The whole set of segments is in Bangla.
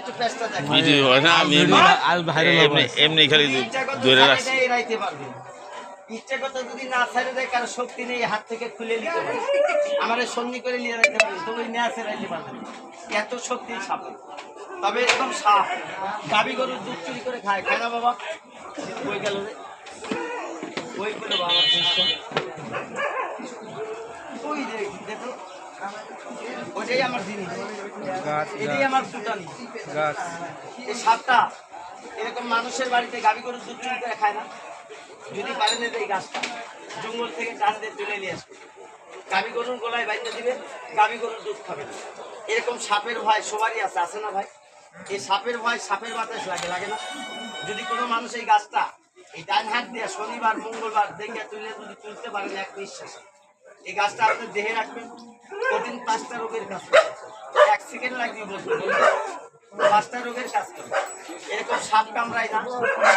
একটু পেস্টটা দেখেন ভিডিও হয় না আমি এমনি খালি ধরে রাখছি রাইতে পারবে ইচ্ছা কথা যদি না ছাড়ে দেয় কারো শক্তি নেই হাত থেকে খুলে নিতে পারে আমার সন্ধি করে নিয়ে রাখতে পারে তবে না ছেড়াইতে পারবে এত শক্তি সাপ তবে এরকম সাপ গাবি গরুর দুধ চুরি করে খায় খায় না বাবা ওই গেল রে ওই করে বাবা ওই দেখো ওটাই আমার জিনিস এটাই আমার ফুটানি এই সাপটা এরকম মানুষের বাড়িতে গাবি গরুর দুধ চুরি করে খায় না যদি পারেন এই গাছটা জঙ্গল থেকে টান দিয়ে তুলে নিয়ে আসবে গাবি গরুর গলায় বাইন্ধে দিবে গাবি গরুর দুধ খাবে এরকম সাপের ভয় সবারই আছে আছে না ভাই এই সাপের ভয় সাপের বাতাস লাগে না যদি কোনো মানুষ এই গাছটা এই ডান হাত দিয়ে শনিবার মঙ্গলবার দেখে তুলে যদি তুলতে পারেন এক নিঃশ্বাসে এই গাছটা আপনার দেহে রাখবেন কঠিন 5টা রোগের কাজ এক সেকেন্ড লাগবে বলতে 5টা রোগের কাজ করে এরকম সাপ কামড়ায় না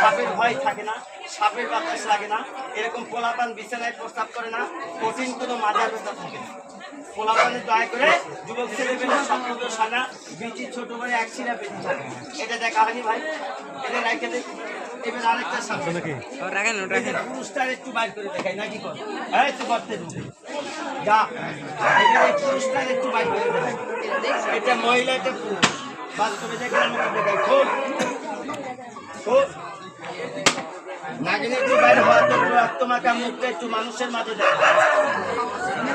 সাপের ভয় থাকে না সাপের বাতাস লাগে না এরকম পোলাপান বিছানায় প্রস্তাব করে না কঠিন কোনো মাজার ব্যথা থাকে না পোলাপানে দয়া করে যুবক ছেলেমেয়েরা স্বপ্ন সানা বিচি ছোট করে এক শিরা বেঁচে থাকে এটা দেখা হয়নি ভাই এটা রেখে দেখ এবার আরেকটা সাপ রাখেন পুরুষটার একটু বাইর করে দেখাই নাকি কর একটু করতে যা এবার এই পুরুষটার একটু বাইর করে দেখাই এটা মহিলা এটা পুরুষ বাস্তবে দেখলাম দেখাই খুব খুব নাগিনে একটু বাইরে হওয়ার জন্য তোমাকে মুখটা একটু মানুষের মাঝে দেখা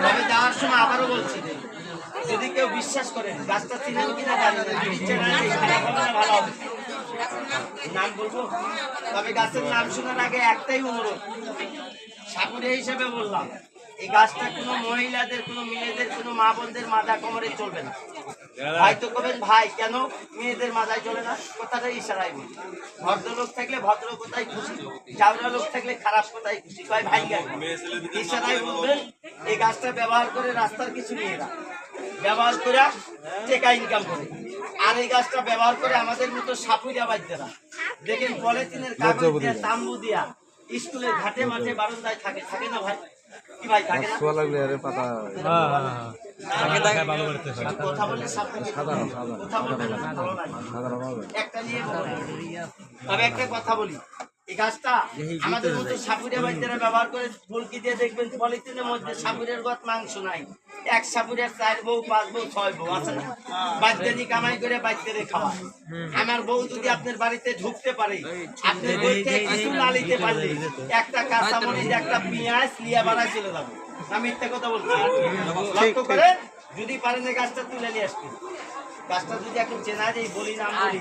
তবে যাওয়ার সময় আবারও বলছি যদি কেউ বিশ্বাস করে গাছটা চিনেন কিনা জানি ভালো হবে নাম বলবো তবে গাছের নাম শোনার আগে একটাই অনুরোধ সাপুরে হিসেবে বললাম এই গাছটা কোনো মহিলাদের কোনো মেয়েদের কোনো মা বোনদের মাথা কোমরে চলবে না হয়তো কবেন ভাই কেন মেয়েদের মাথায় চলে না কথাটা ইশারায় বলি ভদ্রলোক থাকলে ভদ্র কোথায় খুশি চাওড়া লোক থাকলে খারাপ কোথায় খুশি কয় ভাই গেল ইশারায় বলবেন এই গাছটা ব্যবহার করে রাস্তার কিছু মেয়েরা ব্যবহার করে টাকা ইনকাম করে আর এই গাছটা ব্যবহার করে আমাদের মতো সাপুরিয়া বাচ্চারা দেখেন পলিথিনের কাগজ দিয়ে তাম্বু দিয়া স্কুলের ঘাটে মাঠে বারান্দায় থাকে থাকে না ভাই কি ভাই থাকে না কথা বলে একটা নিয়ে তবে একটা কথা বলি এই গাছটা আমাদের মতো সাপুরিয়া বাচ্চারা ব্যবহার করে ফুলকি দিয়ে দেখবেন পলিথিনের মধ্যে সাপুরের গত মাংস নাই এক সাপুরের 4 বউ 5 বউ 6 বউ আছে না বাচ্চানি কামাই করে বাচ্চাদের খাওয়ায় আমার বউ যদি আপনার বাড়িতে ঢুকতে পারে আপনি বইতে কিছু না নিতে পারলে একটা কাঁচামরিচ একটা পেঁয়াজ লিয়া বানায় চলে যাবে আমি একটা কথা বলছি লক্ষ্য করে যদি পারেন গাছটা তুলে নিয়ে আসবেন গাছটা যদি এখন চেনা যায় বলি নাম বলি